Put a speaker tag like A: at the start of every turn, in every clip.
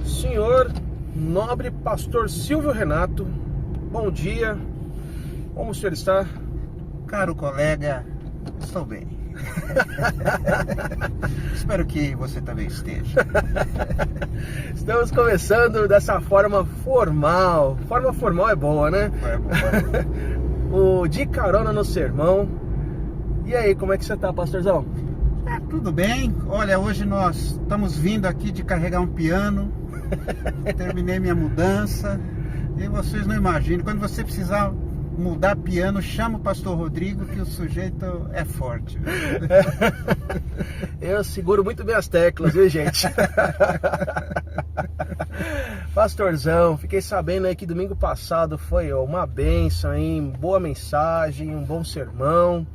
A: Senhor nobre pastor Silvio Renato, bom dia, como o senhor está?
B: Caro colega, estou bem. Espero que você também esteja.
A: Estamos começando dessa forma formal. Forma formal é boa, né?
B: É boa.
A: O de carona no sermão. E aí, como é que você tá, pastorzão?
B: Tudo bem. Olha, hoje nós estamos vindo aqui de carregar um piano. Terminei minha mudança. E vocês não imaginam, quando você precisar mudar piano, chama o pastor Rodrigo, que o sujeito é forte.
A: Eu seguro muito bem as teclas, viu, gente? Pastorzão, fiquei sabendo aí que domingo passado foi uma bênção, hein? Boa mensagem, um bom sermão,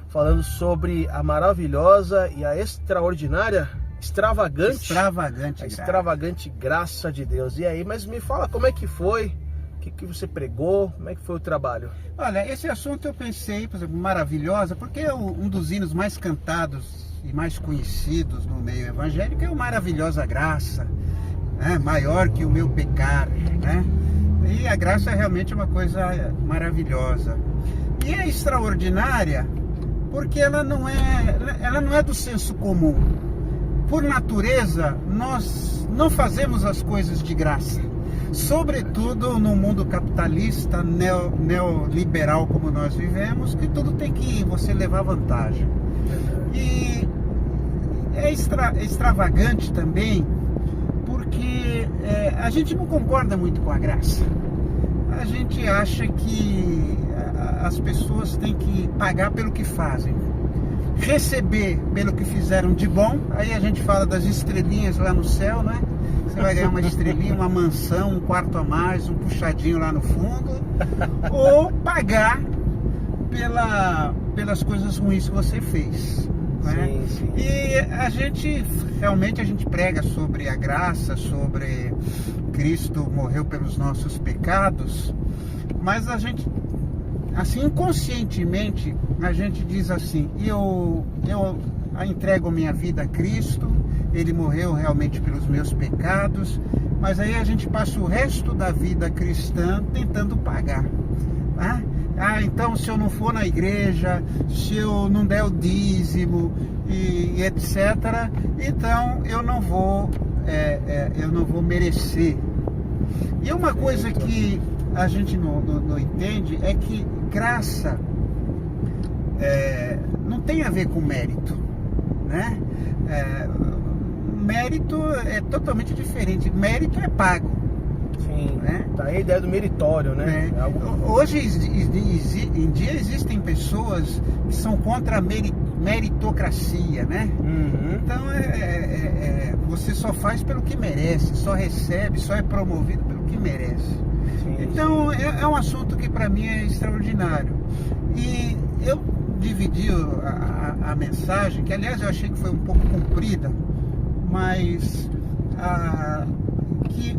A: falando sobre a maravilhosa e a extraordinária, extravagante graça de Deus. E aí, mas me fala como é que foi? O que você pregou? Como é que foi o trabalho?
B: Olha, esse assunto eu pensei, por exemplo, maravilhosa, porque é um dos hinos mais cantados e mais conhecidos no meio evangélico é o Maravilhosa Graça, né? Maior que o meu pecar, né? E a graça é realmente uma coisa maravilhosa. E é extraordinária porque ela não é do senso comum. Por natureza, nós não fazemos as coisas de graça. Sobretudo no mundo capitalista, neoliberal como nós vivemos, que tudo tem que você levar vantagem. E é extravagante também, porque a gente não concorda muito com a graça. A gente acha que as pessoas têm que pagar pelo que fazem, receber pelo que fizeram de bom. Aí a gente fala das estrelinhas lá no céu, né? Você vai ganhar uma estrelinha, uma mansão, um quarto a mais, um puxadinho lá no fundo, ou pagar pelas coisas ruins que você fez, né?
A: Sim.
B: E a gente prega sobre a graça, sobre Cristo morreu pelos nossos pecados, mas a gente, assim, inconscientemente, a gente diz assim: eu entrego minha vida a Cristo, Ele morreu realmente pelos meus pecados, mas aí a gente passa o resto da vida cristã tentando pagar, né? Então se eu não for na igreja, se eu não der o dízimo e etc., então eu não vou merecer. E uma coisa que a gente não entende é que graça não tem a ver com mérito, né? Mérito é totalmente diferente. Mérito é pago.
A: Sim,
B: né?
A: Tá aí a ideia do meritório, né?
B: Hoje em dia existem pessoas que são contra a meritocracia, né?
A: Uhum.
B: Então você só faz pelo que merece, só recebe, só é promovido pelo que merece.
A: Sim.
B: Então é um assunto que para mim é extraordinário. E eu dividi a mensagem, que aliás eu achei que foi um pouco comprida, mas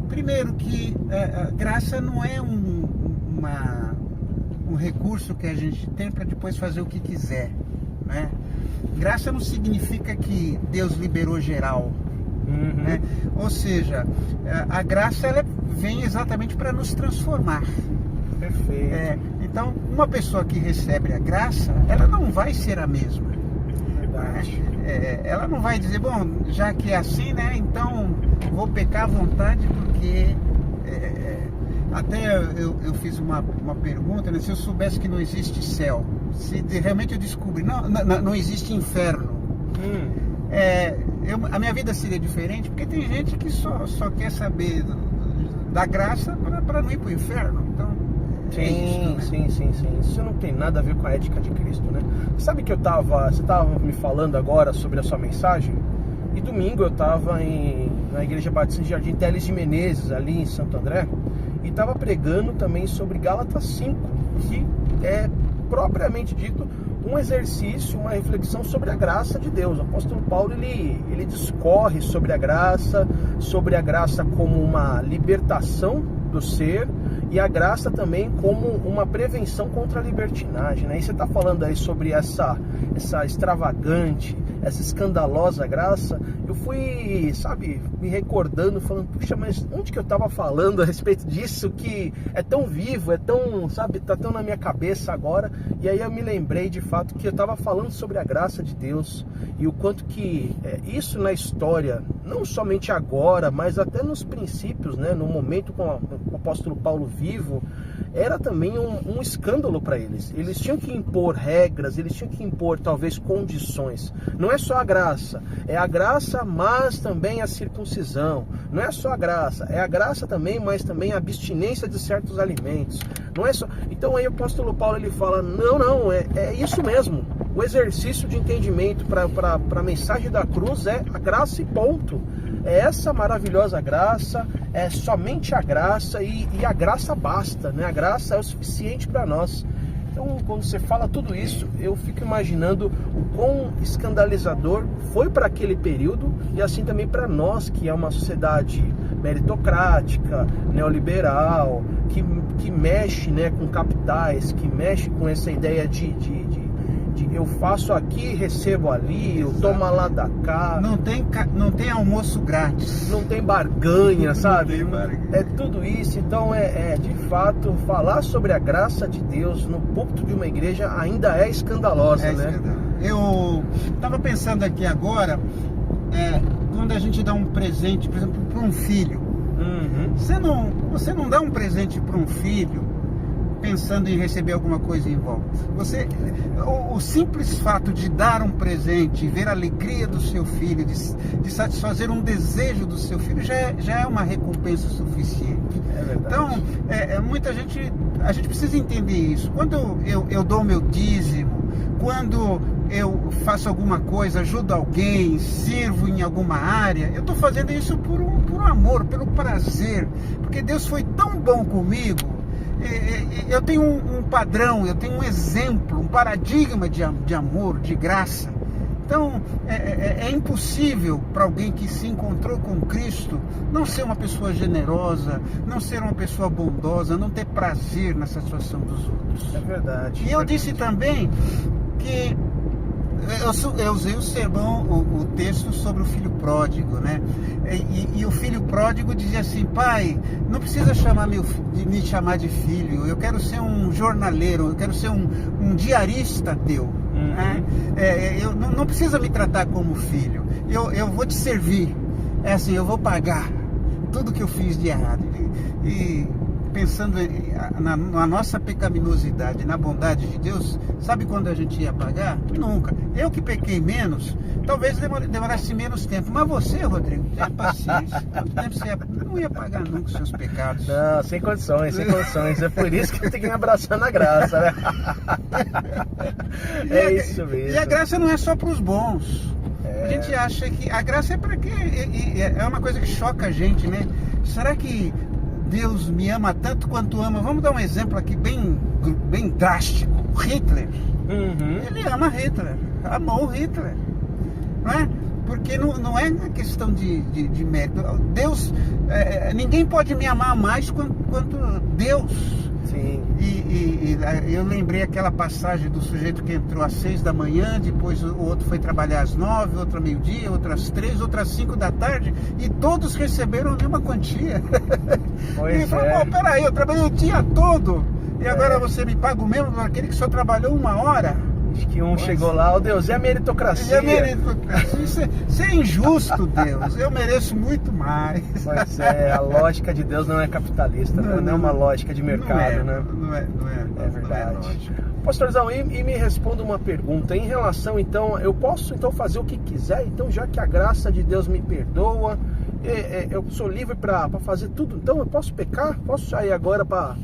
B: primeiro que graça não é um recurso que a gente tem para depois fazer o que quiser, né? Graça não significa que Deus liberou geral, né? Ou seja, a graça ela vem exatamente para nos transformar.
A: Perfeito.
B: Então, uma pessoa que recebe a graça, ela não vai ser a mesma.
A: Verdade.
B: Ela não vai dizer, bom, já que é assim, né, então vou pecar à vontade, porque até eu fiz uma pergunta, né, se eu soubesse que não existe céu, se realmente eu descobri, não existe inferno, a minha vida seria diferente, porque tem gente que só quer saber da graça para não ir para o inferno. Então,
A: sim. Isso não tem nada a ver com a ética de Cristo, né? Sabe que você estava me falando agora sobre a sua mensagem, e domingo eu estava na Igreja Batista de Jardim Teles de Menezes, ali em Santo André, e estava pregando também sobre Gálatas 5, que é propriamente dito um exercício, uma reflexão sobre a graça de Deus. O apóstolo Paulo ele discorre sobre a graça como uma libertação do ser, e a graça também como uma prevenção contra a libertinagem, né? E você está falando aí sobre essa extravagante, essa escandalosa graça. Eu fui, sabe, me recordando, falando, puxa, mas onde que eu estava falando a respeito disso, que é tão vivo, é tão, sabe, tá tão na minha cabeça agora. E aí eu me lembrei de fato que eu estava falando sobre a graça de Deus e o quanto que isso na história, não somente agora, mas até nos princípios, né, no momento com o apóstolo Paulo vivo, era também um escândalo para eles. Eles tinham que impor regras, eles tinham que impor talvez condições. Não é só a graça, é a graça, mas também a circuncisão. Não é só a graça, é a graça também, mas também a abstinência de certos alimentos. Não é só. Então aí o apóstolo Paulo ele fala, não, é isso mesmo. O exercício de entendimento para a mensagem da cruz é a graça e ponto. É essa maravilhosa graça, é somente a graça e a graça basta, né? A graça é o suficiente para nós. Então, quando você fala tudo isso, eu fico imaginando o quão escandalizador foi para aquele período e assim também para nós, que é uma sociedade meritocrática, neoliberal, que mexe, né, com capitais, que mexe com essa ideia de eu faço aqui, recebo ali, eu tomo lá da cá.
B: Não tem almoço grátis.
A: Não tem barganha, sabe?
B: Não tem barganha.
A: É tudo isso. Então de fato, falar sobre a graça de Deus no púlpito de uma igreja ainda é escandalosa, né?
B: Eu estava pensando aqui agora, quando a gente dá um presente, por exemplo, para um filho.
A: Uhum.
B: Você não dá um presente para um filho pensando em receber alguma coisa em volta. O simples fato de dar um presente, ver a alegria do seu filho, de satisfazer um desejo do seu filho, já é uma recompensa suficiente.
A: É verdade.
B: Então, muita gente, a gente precisa entender isso. Quando eu dou meu dízimo, quando eu faço alguma coisa, ajudo alguém, sirvo em alguma área, eu estou fazendo isso por amor, pelo prazer, porque Deus foi tão bom comigo. Eu tenho um padrão, eu tenho um exemplo, um paradigma de amor, de graça. Então, é impossível para alguém que se encontrou com Cristo não ser uma pessoa generosa, não ser uma pessoa bondosa, não ter prazer na satisfação dos outros.
A: É verdade.
B: E eu disse também que eu usei o sermão, o texto sobre o filho pródigo, né? E o filho pródigo dizia assim: pai, não precisa me chamar de filho, eu quero ser um jornaleiro, eu quero ser um diarista teu.
A: Uhum.
B: Né? Eu não precisa me tratar como filho, eu vou te servir, assim, eu vou pagar tudo que eu fiz de errado. E pensando na nossa pecaminosidade, na bondade de Deus, sabe quando a gente ia pagar? Nunca. Eu que pequei menos, talvez demorasse menos tempo. Mas você, Rodrigo, tenha paciência. Quanto tempo você não ia pagar nunca os seus pecados?
A: Não, sem condições, sem condições. É por isso que eu tenho que me abraçar na graça, né? Isso mesmo.
B: E a graça não é só para os bons. A gente acha que a graça é para quem? É uma coisa que choca a gente, né? Será que Deus me ama tanto quanto ama? Vamos dar um exemplo aqui bem drástico. Hitler.
A: Uhum.
B: Ele ama Hitler. Amou Hitler. Não é? Porque não é uma questão de mérito. Deus, ninguém pode me amar mais quanto Deus.
A: Sim.
B: E eu lembrei aquela passagem do sujeito que entrou às 6 da manhã, depois o outro foi trabalhar às 9, outro ao meio-dia, outro às 3, outro às 5 da tarde, e todos receberam a mesma quantia.
A: Pois
B: e falou, peraí, eu trabalhei o dia todo, e agora você me paga o mesmo daquele que só trabalhou 1 hora?
A: Acho que um chegou lá, Deus, é a meritocracia.
B: É a meritocracia. Isso é injusto, Deus. Eu mereço muito mais.
A: Pois é, a lógica de Deus não é capitalista, não é uma lógica de mercado, né?
B: Não é
A: verdade. Pastorzão, e me responda uma pergunta. Em relação, então, eu posso então fazer o que quiser? Então, já que a graça de Deus me perdoa, eu sou livre para fazer tudo, então eu posso pecar? Posso sair agora para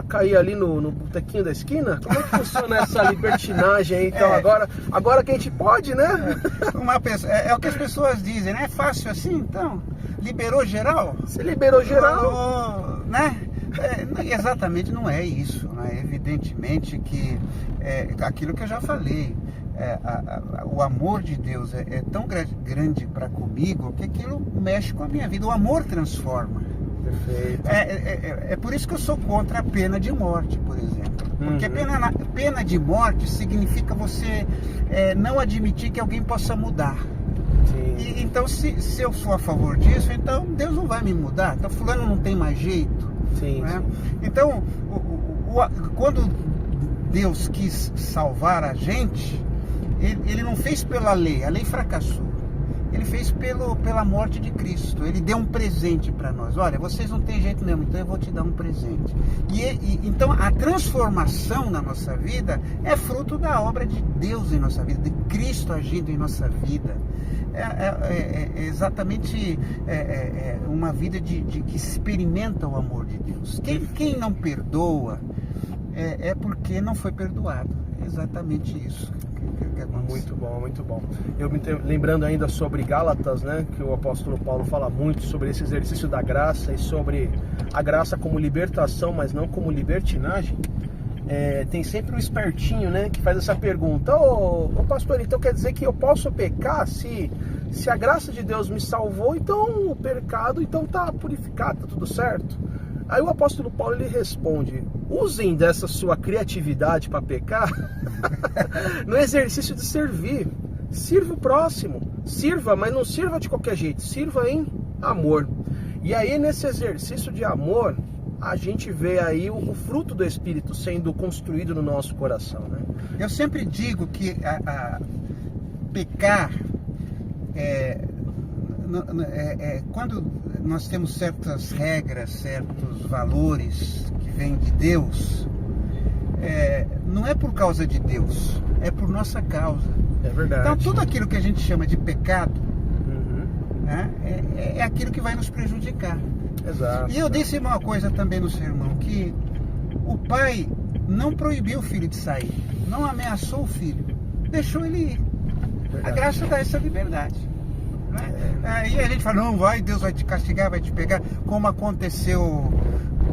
A: cair ali no botequinho da esquina? Como é que funciona essa libertinagem aí? Então, agora que a gente pode, né?
B: É o que as pessoas dizem, né? É fácil assim, então? Liberou geral?
A: Você liberou geral?
B: Né? Exatamente, não é isso, né? Evidentemente que aquilo que eu já falei, o amor de Deus é tão grande para comigo que aquilo mexe com a minha vida. O amor transforma.
A: Perfeito.
B: É por isso que eu sou contra a pena de morte, por exemplo. Porque pena de morte significa você não admitir que alguém possa mudar.
A: Sim.
B: Então, se eu sou a favor disso, então Deus não vai me mudar. Então, fulano não tem mais jeito.
A: Sim,
B: Né?
A: sim.
B: Então, quando Deus quis salvar a gente, ele não fez pela lei, a lei fracassou. Ele fez pela morte de Cristo. Ele deu um presente para nós. Olha, vocês não têm jeito mesmo, então eu vou te dar um presente. Então a transformação na nossa vida é fruto da obra de Deus em nossa vida, de Cristo agindo em nossa vida. É exatamente uma vida que experimenta o amor de Deus. Quem não perdoa é porque não foi perdoado. É exatamente isso.
A: Muito bom, muito bom. Eu me lembrando ainda sobre Gálatas, né, que o apóstolo Paulo fala muito sobre esse exercício da graça e sobre a graça como libertação, mas não como libertinagem. Tem sempre um espertinho, né, que faz essa pergunta: ô pastor, então quer dizer que eu posso pecar se a graça de Deus me salvou, então o pecado então tá purificado, tá tudo certo? Aí o apóstolo Paulo ele responde: usem dessa sua criatividade para pecar no exercício de servir. Sirva o próximo, sirva, mas não sirva de qualquer jeito, sirva em amor. E aí nesse exercício de amor a gente vê aí o fruto do Espírito sendo construído no nosso coração, né?
B: Eu sempre digo que pecar quando nós temos certas regras, certos valores que vêm de Deus, não é por causa de Deus, é por nossa causa.
A: É verdade.
B: Então tudo aquilo que a gente chama de pecado, né, é aquilo que vai nos prejudicar.
A: Exato.
B: E eu disse uma coisa também no sermão, que o pai não proibiu o filho de sair, não ameaçou o filho, deixou ele ir. Verdade. A graça dá essa liberdade. Aí a gente fala: não vai, Deus vai te castigar, vai te pegar, como aconteceu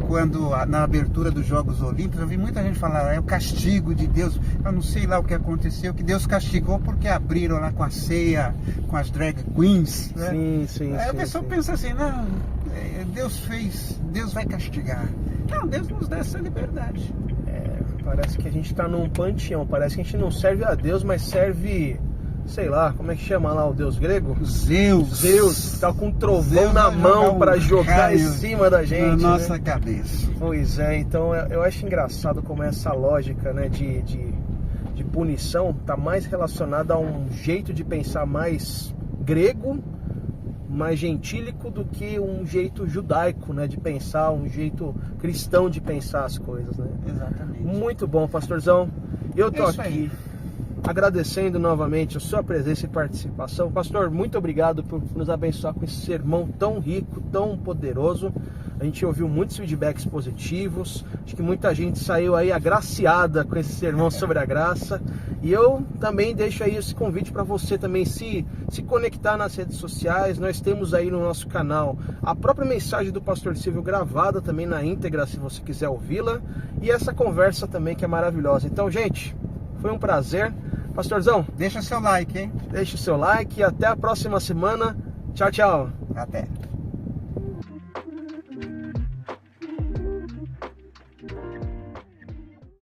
B: quando na abertura dos Jogos Olímpicos. Eu vi muita gente falar: é o castigo de Deus. Eu não sei lá o que aconteceu, que Deus castigou porque abriram lá com a ceia, com as drag queens, né?
A: Sim.
B: Aí a pessoa pensa assim: não, Deus fez, Deus vai castigar. Não, Deus nos dá essa liberdade.
A: Parece que a gente está num panteão, parece que a gente não serve a Deus, mas serve, sei lá, como é que chama lá o deus grego? Zeus, tá com um trovão
B: Zeus
A: na mão para jogar em
B: raio
A: cima da gente,
B: na nossa
A: né?
B: cabeça.
A: Pois é, então eu acho engraçado como essa lógica, né, de punição tá mais relacionada a um jeito de pensar mais grego, mais gentílico, do que um jeito judaico, né, de pensar, um jeito cristão de pensar as coisas, né?
B: Exatamente.
A: Muito bom, pastorzão. Eu tô
B: Isso
A: aqui
B: aí.
A: agradecendo novamente a sua presença e participação. Pastor, muito obrigado por nos abençoar com esse sermão tão rico, tão poderoso. A gente ouviu muitos feedbacks positivos. Acho que muita gente saiu aí agraciada com esse sermão sobre a graça. E eu também deixo aí esse convite para você também se conectar nas redes sociais. Nós temos aí no nosso canal a própria mensagem do Pastor Silvio gravada também na íntegra, se você quiser ouvi-la. E essa conversa também que é maravilhosa. Então, gente, foi um prazer. Pastorzão,
B: Deixa seu like, hein?
A: deixe o seu like e até a próxima semana. Tchau, tchau.
B: Até.